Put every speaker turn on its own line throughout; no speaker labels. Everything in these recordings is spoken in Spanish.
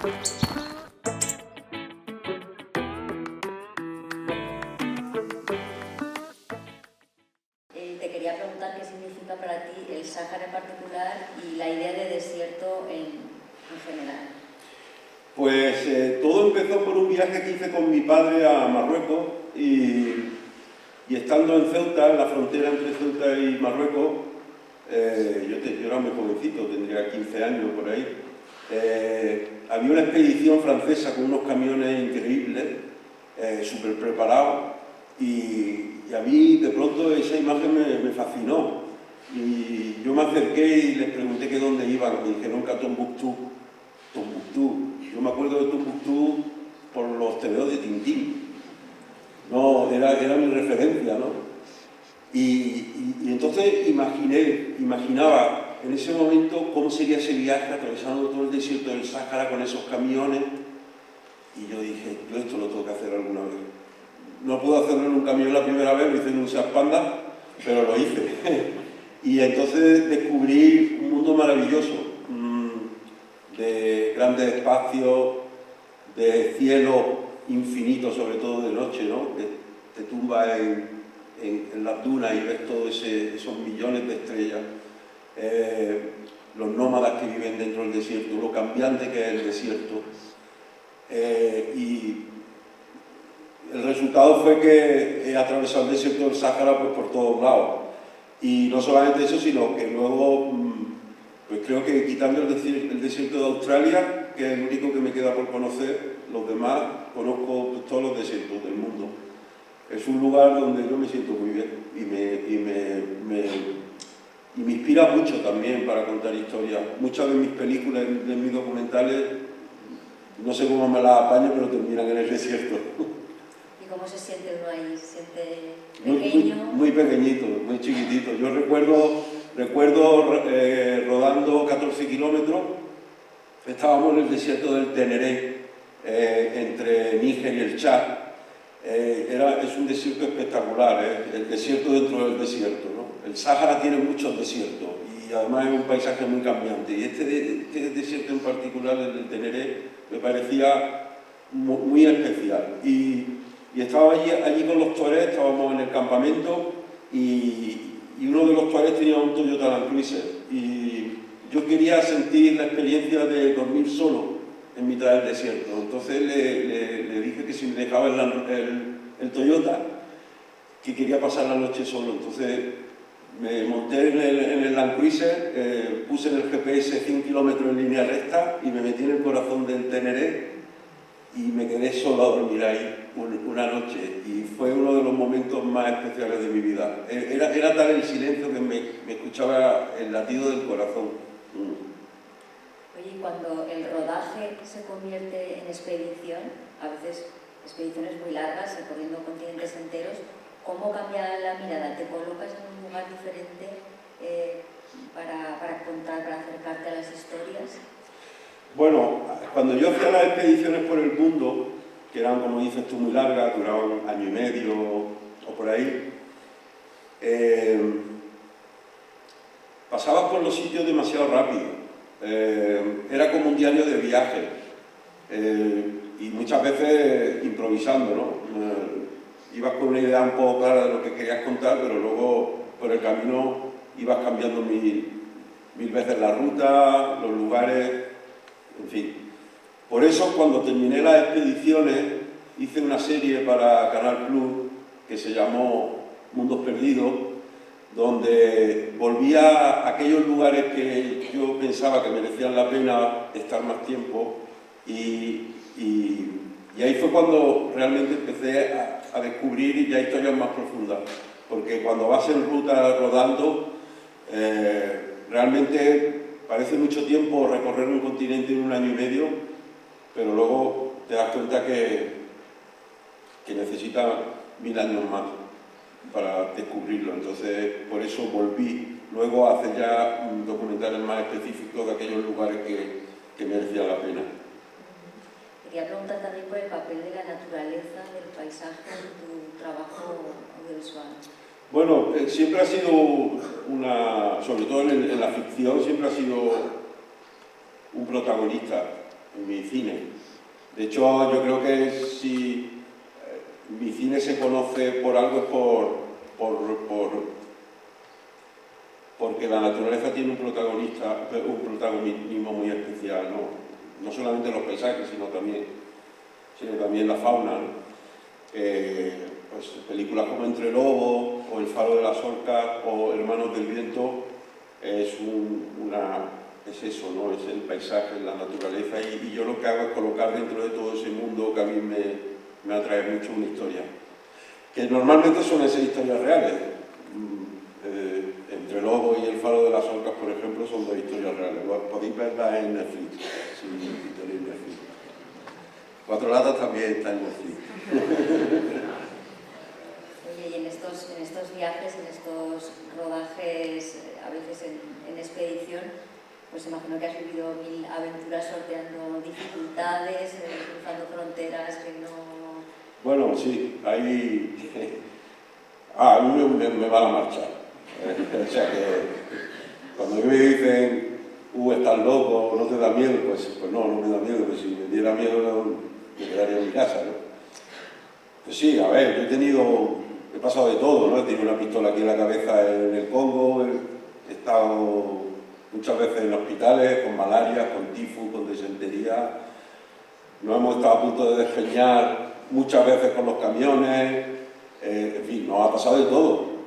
Te quería preguntar qué significa para ti el Sáhara en particular y la idea de desierto en general.
Pues todo empezó por un viaje que hice con mi padre a Marruecos y estando en Ceuta, en la frontera entre Ceuta y Marruecos, yo era muy jovencito, tendría 15 años por ahí, había una expedición francesa con unos camiones increíbles, súper preparados, y a mí de pronto esa imagen me fascinó. Y yo me acerqué y les pregunté que dónde iban, y dijeron que a Tombuctú. Tombuctú. Yo me acuerdo de Tombuctú por los tebeos de Tintín. No, era mi referencia, ¿no? Y entonces imaginaba en ese momento cómo sería ese viaje atravesando todo el desierto del Sáhara con esos camiones, y yo dije, yo esto lo tengo que hacer alguna vez. No puedo hacerlo en un camión la primera vez, lo hice en un Seat Panda, pero lo hice. Y entonces descubrí un mundo maravilloso, de grandes espacios, de cielo infinito, sobre todo de noche, ¿no? Que te tumbas en las dunas y ves todos esos millones de estrellas, los nómadas que viven dentro del desierto, lo cambiante que es el desierto. Y el resultado fue que he atravesado el desierto del Sáhara pues, por todos lados. Y no solamente eso, sino que luego, pues creo que quitando el desierto de Australia, que es el único que me queda por conocer, los demás conozco pues, todos los desiertos del mundo. Es un lugar donde yo me siento muy bien y me inspira mucho también para contar historias. Muchas de mis películas, de mis documentales, no sé cómo me las apaño, pero terminan en el desierto.
¿Y cómo se siente uno ahí? ¿Se siente pequeño?
Muy pequeñito, muy chiquitito. Yo recuerdo rodando 14 kilómetros, estábamos en el desierto del Teneré, entre Níger y el Chad. Es un desierto espectacular, el desierto dentro del desierto, ¿no? El Sáhara tiene muchos desiertos y además es un paisaje muy cambiante. Y este desierto en particular, el del Teneré, me parecía muy especial. Y estaba allí con los tuareg, estábamos en el campamento y uno de los tuareg tenía un Toyota Land Cruiser y yo quería sentir la experiencia de dormir solo en mitad del desierto. Entonces le dije que si me dejaba el Toyota, que quería pasar la noche solo. Entonces me monté en el Land Cruiser, puse en el GPS 100 kilómetros en línea recta y me metí en el corazón del Teneré y me quedé solo a dormir ahí una noche y fue uno de los momentos más especiales de mi vida. Era tal el silencio que me escuchaba el latido del corazón.
Oye, y cuando el rodaje se convierte en expedición, a veces expediciones muy largas, recorriendo continentes enteros, ¿cómo cambia la mirada? ¿Te colocas en un lugar diferente para contar, para acercarte a las historias?
Bueno, cuando yo hacía las expediciones por el mundo, que eran, como dices tú, muy largas, duraban año y medio o por ahí, pasabas por los sitios demasiado rápido. Era como un diario de viaje y muchas veces improvisando, ¿no? Ibas con una idea un poco clara de lo que querías contar, pero luego por el camino ibas cambiando mil veces la ruta, los lugares, en fin. Por eso cuando terminé las expediciones hice una serie para Canal Plus que se llamó Mundos Perdidos, donde volvía a aquellos lugares que yo pensaba que merecían la pena estar más tiempo y ahí fue cuando realmente empecé a descubrir ya historias más profundas, porque cuando vas en ruta rodando realmente parece mucho tiempo recorrer un continente en un año y medio, pero luego te das cuenta que necesita 1000 años más para descubrirlo. Entonces, por eso volví luego a hacer ya documentales más específicos de aquellos lugares que merecían la pena.
Quería preguntar también por el papel de la naturaleza, del paisaje en tu trabajo audiovisual.
Bueno, siempre ha sido sobre todo en la ficción, siempre ha sido un protagonista. en mi cine. De hecho, yo creo que si mi cine se conoce por algo es porque la naturaleza tiene un protagonismo muy especial, no solamente los paisajes, sino también la fauna, ¿no? Pues películas como Entre Lobos, o El Faro de las Orcas, o Hermanos del Viento, es eso, ¿no? Es el paisaje, la naturaleza, y yo lo que hago es colocar dentro de todo ese mundo que a mí me atrae mucho una historia, que normalmente suelen ser historias reales. Entre Lobos y El Faro de las Orcas, por ejemplo, son dos historias reales. Podéis verlas en Netflix, si tenéis Netflix. Cuatro Latas también está en Netflix.
Oye, y en estos viajes, en estos rodajes, a veces en expedición, pues imagino que has vivido 1000 aventuras sorteando dificultades, cruzando fronteras que no...
Bueno, sí, ahí... a mí me va la marcha. O sea que cuando a mí me dicen, estás loco, no te da miedo, pues no me da miedo, pues si me diera miedo me quedaría en mi casa, ¿no? Pues sí, a ver, he pasado de todo, ¿no? He tenido una pistola aquí en la cabeza en el Congo, he estado muchas veces en hospitales con malaria, con tifus, con disentería. Nos hemos estado a punto de despeñar muchas veces con los camiones, en fin, nos ha pasado de todo.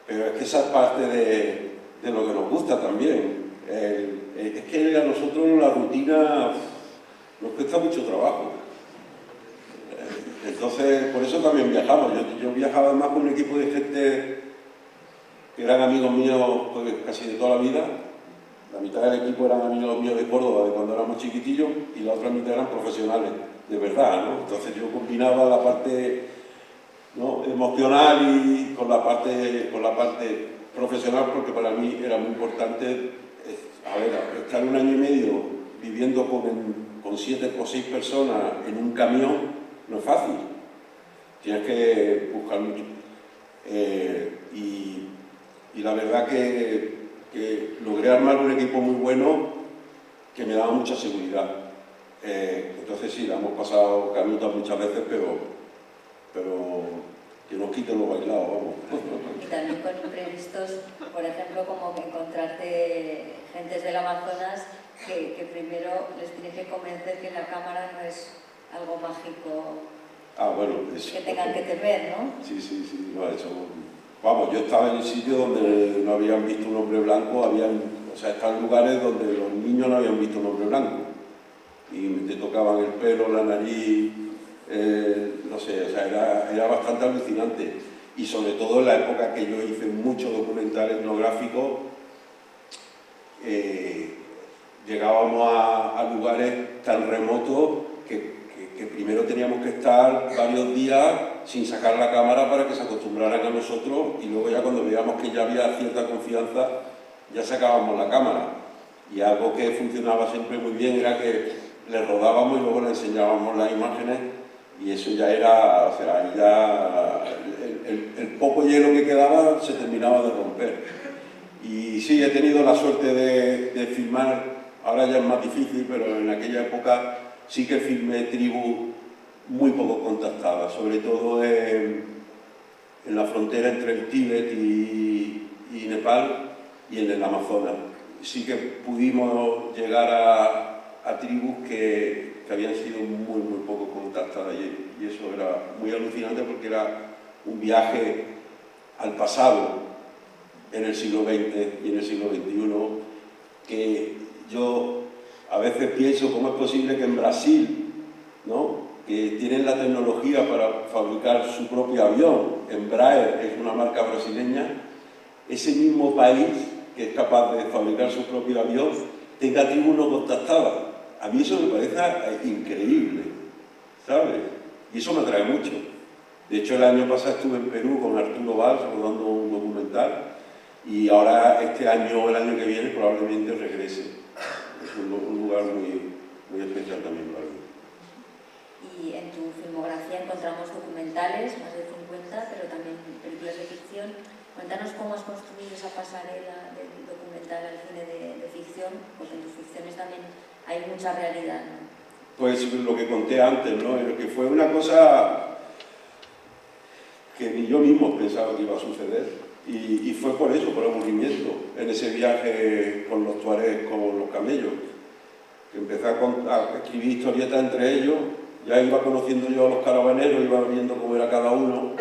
Pero es que esa es parte de lo que nos gusta también. Es que a nosotros la rutina nos cuesta mucho trabajo. Entonces, por eso también viajamos. Yo viajaba además con un equipo de gente que eran amigos míos pues, casi de toda la vida. La mitad del equipo eran amigos míos de Córdoba de cuando éramos chiquitillos y la otra mitad eran profesionales, de verdad, ¿no? Entonces yo combinaba la parte, ¿no?, emocional y con la parte profesional, porque para mí era muy importante, estar 1 año y medio viviendo con 7 o 6 personas en un camión no es fácil. Tienes que buscar mucho. Y la verdad que logré armar un equipo muy bueno que me daba mucha seguridad. Entonces sí, la hemos pasado canutas muchas veces, pero que no quiten lo bailado, vamos.
Y también con imprevistos, por ejemplo, como encontrarte gentes del Amazonas que primero les tienes que convencer que la cámara no es algo mágico,
bueno,
que tengan que temer, ¿no?
Sí, no, eso... Vamos, yo estaba en un sitio donde no habían visto un hombre blanco, están lugares donde los niños no habían visto un hombre blanco. Y te tocaban el pelo, la nariz, no sé, era bastante alucinante. Y sobre todo en la época que yo hice mucho documental etnográfico, llegábamos a lugares tan remotos que primero teníamos que estar varios días sin sacar la cámara para que se acostumbraran a nosotros, y luego ya cuando veíamos que ya había cierta confianza ya sacábamos la cámara. Y algo que funcionaba siempre muy bien era que les rodábamos y luego les enseñábamos las imágenes, y eso ya era, ahí ya el poco hielo que quedaba se terminaba de romper. Y sí, he tenido la suerte de filmar, ahora ya es más difícil, pero en aquella época sí que filmé tribus muy poco contactadas, sobre todo en la frontera entre el Tíbet y Nepal y en el Amazonas. Sí que pudimos llegar a tribus que habían sido muy poco contactadas, y eso era muy alucinante porque era un viaje al pasado en el siglo XX y en el siglo XXI, que yo a veces pienso cómo es posible que en Brasil, ¿no?, que tienen la tecnología para fabricar su propio avión, Embraer es una marca brasileña, ese mismo país que es capaz de fabricar su propio avión tenga tribus no contactadas. A mí eso me parece increíble, ¿sabes? Y eso me atrae mucho. De hecho, el año pasado estuve en Perú con Arturo Valls rodando un documental, y ahora el año que viene probablemente regrese. Es un lugar muy especial también para mí.
Y en tu filmografía iconografía encontramos documentales, más de 50, pero también películas de ficción. Cuéntanos cómo has construido esa pasarela del documental al cine de ficción, porque en tus ficciones también hay mucha realidad, ¿no?
Pues lo que conté antes, ¿no? Que fue una cosa que ni yo mismo pensaba que iba a suceder. Y fue por eso, por aburrimiento, en ese viaje con los tuareg, con los camellos. Que empecé a escribir historietas entre ellos, ya iba conociendo yo a los caravaneros, iba viendo cómo era cada uno,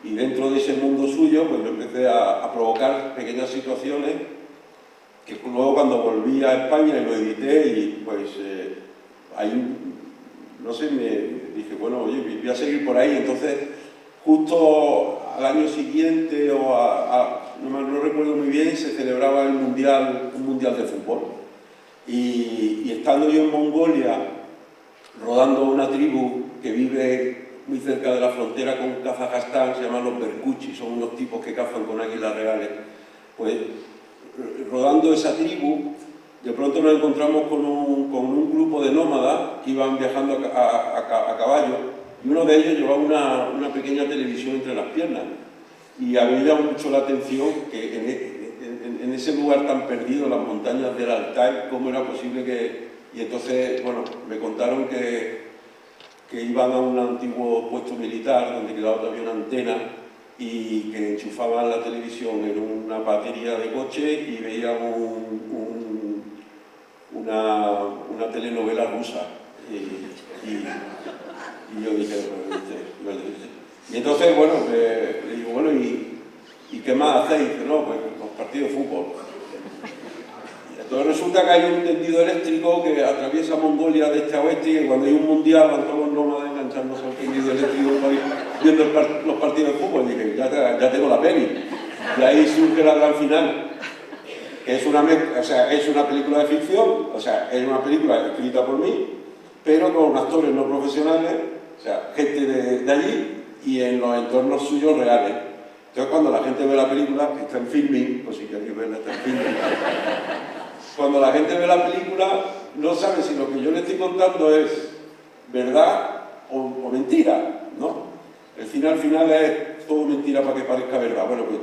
y dentro de ese mundo suyo, pues yo empecé a provocar pequeñas situaciones que luego cuando volví a España y lo edité, y pues ahí, no sé, me dije, bueno, oye, voy a seguir por ahí. Entonces, justo al año siguiente, no recuerdo muy bien, se celebraba un mundial de fútbol. Y estando yo en Mongolia, rodando una tribu que vive muy cerca de la frontera con Kazajstán, se llaman los Berkuchi, son unos tipos que cazan con águilas reales, pues rodando esa tribu, de pronto nos encontramos con un grupo de nómadas que iban viajando a caballo, y uno de ellos llevaba una pequeña televisión entre las piernas, y a mí me llamó mucho la atención que en ese lugar tan perdido, en las montañas del Altai, cómo era posible que... Y entonces, bueno, me contaron que iban a un antiguo puesto militar donde quedaba todavía una antena y que enchufaban la televisión en una batería de coche y veían una telenovela rusa. Y yo dije, y entonces, bueno, le digo, bueno, ¿y qué más hacéis? Dice, no, pues los partidos de fútbol. Entonces resulta que hay un tendido eléctrico que atraviesa Mongolia de este a oeste, y cuando hay un mundial van todos los nómadas enganchándose al tendido eléctrico viendo los partidos de fútbol. Y dije, ya tengo la peli. Y ahí surge la gran final, que es una película de ficción, o sea, es una película escrita por mí, pero con actores no profesionales, o sea, gente de allí y en los entornos suyos reales. Entonces cuando la gente ve la película, que está en Filmin, pues si queréis verla, está en Filmin. Cuando la gente ve la película, no sabe si lo que yo le estoy contando es verdad o mentira, ¿no? El final es todo mentira para que parezca verdad. Bueno, pues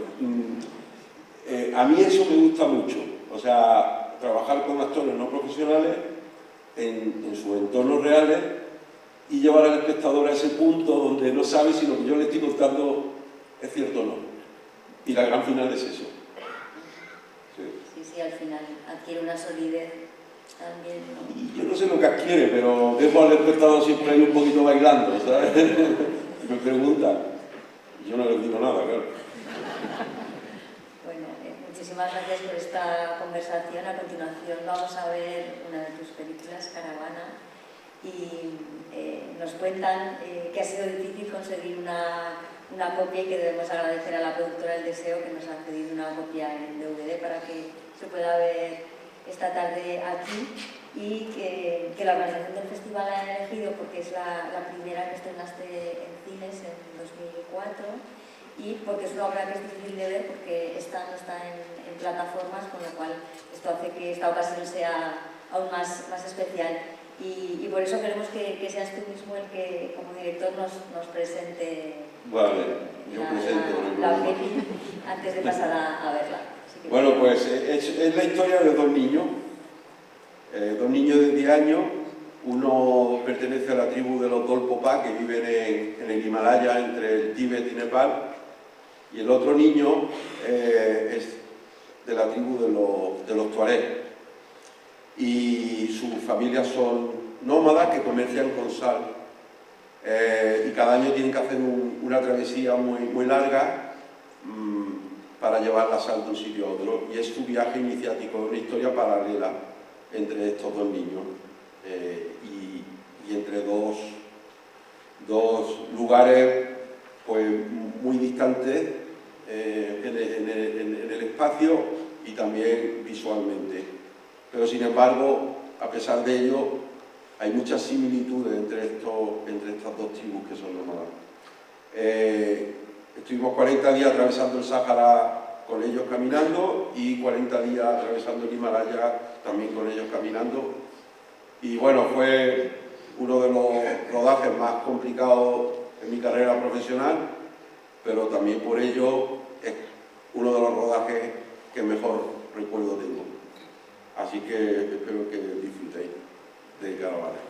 a mí eso me gusta mucho, o sea, trabajar con actores no profesionales en sus entornos reales y llevar al espectador a ese punto donde no sabe si lo que yo le estoy contando es cierto o no. Y la gran final es eso.
Sí, al final adquiere una solidez también, ¿no?
Y yo no sé lo que adquiere, pero dejo al espectador siempre ahí un poquito bailando, ¿sabes? Me preguntan, y yo no les digo nada, claro.
Bueno, muchísimas gracias por esta conversación. A continuación vamos a ver una de tus películas, Caravana, y nos cuentan que ha sido difícil conseguir una copia y que debemos agradecer a la productora El Deseo que nos ha cedido una copia en DVD para que se pueda ver esta tarde aquí, y que la organización del festival ha elegido porque es la primera que estrenaste en cines en 2004, y porque es una obra que es difícil de ver porque esta no está en plataformas, con lo cual esto hace que esta ocasión sea aún más especial. Y por eso queremos que seas tú mismo el que, como director, nos presente la peli antes de pasar a verla.
Bueno, pues es la historia de dos niños de 10 años. Uno pertenece a la tribu de los Dolpopa, que viven en el Himalaya, entre el Tíbet y Nepal, y el otro niño es de la tribu de los tuareg. Y sus familias son nómadas que comercian con sal, y cada año tienen que hacer una travesía muy larga para llevar la sal de un sitio a otro, y es su viaje iniciático, una historia paralela entre estos dos niños y entre dos lugares pues muy distantes en el espacio y también visualmente, pero sin embargo, a pesar de ello, hay muchas similitudes entre estas dos tribus que son nómadas. Estuvimos 40 días atravesando el Sáhara con ellos caminando, y 40 días atravesando el Himalaya también con ellos caminando. Y bueno, fue uno de los rodajes más complicados en mi carrera profesional, pero también por ello es uno de los rodajes que mejor recuerdo tengo. Así que espero que disfrutéis de Caravanes.